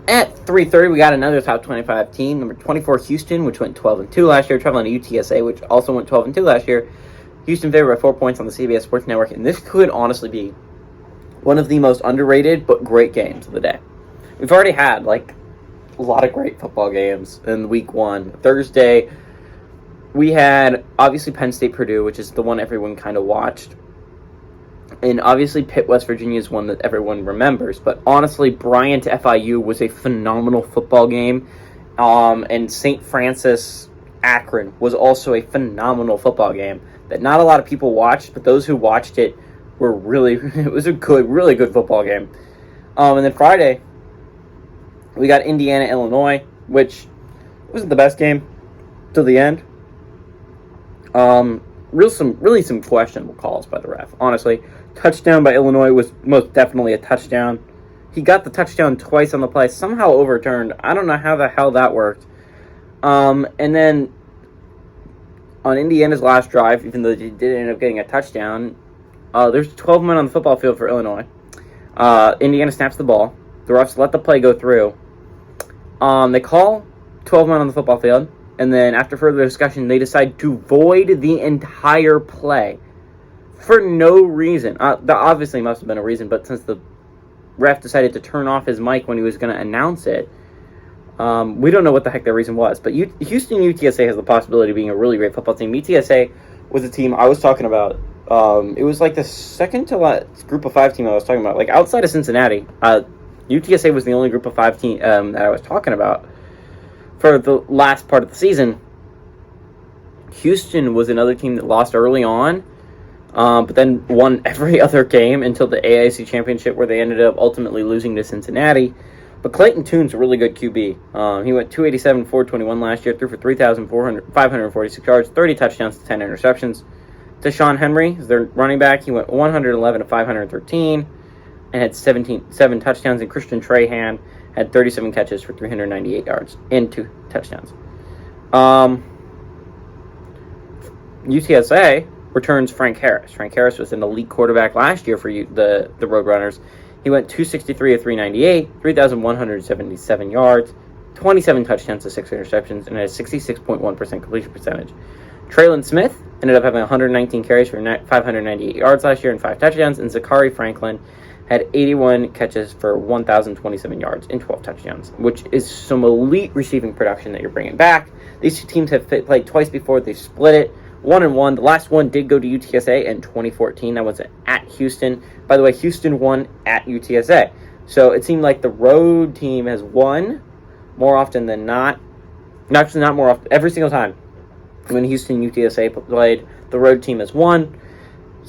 At 3:30, we got another top 25 team, number 24, Houston, which went 12-2 last year, traveling to UTSA, which also went 12-2 last year. Houston favored by 4 points on the CBS Sports Network, and this could honestly be one of the most underrated but great games of the day. We've already had, a lot of great football games in week one. Thursday, we had, obviously, Penn State-Purdue, which is the one everyone kind of watched. And obviously, Pitt-West Virginia is one that everyone remembers. But honestly, Bryant-FIU was a phenomenal football game. And St. Francis-Akron was also a phenomenal football game that not a lot of people watched, but those who watched it were it was a really good football game. And then Friday, we got Indiana-Illinois, which wasn't the best game till the end. Really some questionable calls by the ref, honestly. Touchdown by Illinois was most definitely a touchdown. He got the touchdown twice on the play, somehow overturned. I don't know how the hell that worked. And then on Indiana's last drive, even though they did end up getting a touchdown, there's 12 men on the football field for Illinois. Indiana snaps the ball. The refs let the play go through. They call 12 men on the football field, and then after further discussion, they decide to void the entire play for no reason. There obviously must have been a reason, but since the ref decided to turn off his mic when he was going to announce it, we don't know what the heck that reason was. But Houston UTSA has the possibility of being a really great football team. UTSA was a team I was talking about. It was like the second to last group of 5 team I was talking about. Like outside of Cincinnati, UTSA was the only group of 5 team that I was talking about for the last part of the season. Houston was another team that lost early on, but then won every other game until the AIC Championship, where they ended up ultimately losing to Cincinnati. But Clayton Toon's a really good QB. He went 287, 421 last year, threw for 3,546 yards, 30 touchdowns to 10 interceptions. Deshaun Henry is their running back. He went 111 to 513 and had 7 touchdowns. And Christian Trahan had 37 catches for 398 yards and 2 touchdowns. UTSA returns Frank Harris. Frank Harris was an elite quarterback last year for the Roadrunners. He went 263 to 398, 3,177 yards, 27 touchdowns to 6 interceptions, and had a 66.1% completion percentage. Traylon Smith ended up having 119 carries for 598 yards last year and 5 touchdowns, and Zachary Franklin had 81 catches for 1,027 yards and 12 touchdowns, which is some elite receiving production that you're bringing back. These two teams have played twice before. They've split it 1-1. The last one did go to UTSA in 2014. That was at Houston. By the way, Houston won at UTSA. So it seemed like the road team has won more often than not. Actually, not more often. Every single time when Houston and UTSA played, the road team has won.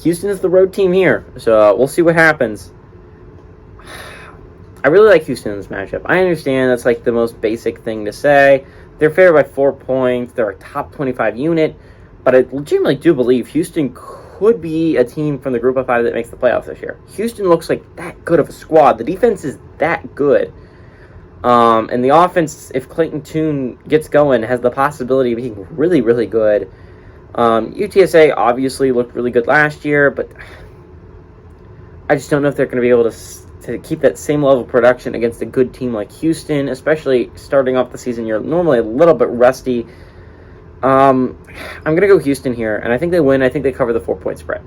Houston is the road team here. So we'll see what happens. I really like Houston in this matchup. I understand that's like the most basic thing to say. They're favored by 4 points. They're a top 25 unit. But I legitimately do believe Houston could be a team from the group of 5 that makes the playoffs this year. Houston looks like that good of a squad. The defense is that good. And the offense, if Clayton Tune gets going, has the possibility of being really, really good. UTSA obviously looked really good last year, but I just don't know if they're going to be able to keep that same level of production against a good team like Houston, especially starting off the season. You're normally a little bit rusty. I'm going to go Houston here, and I think they win. I think they cover the 4-point spread.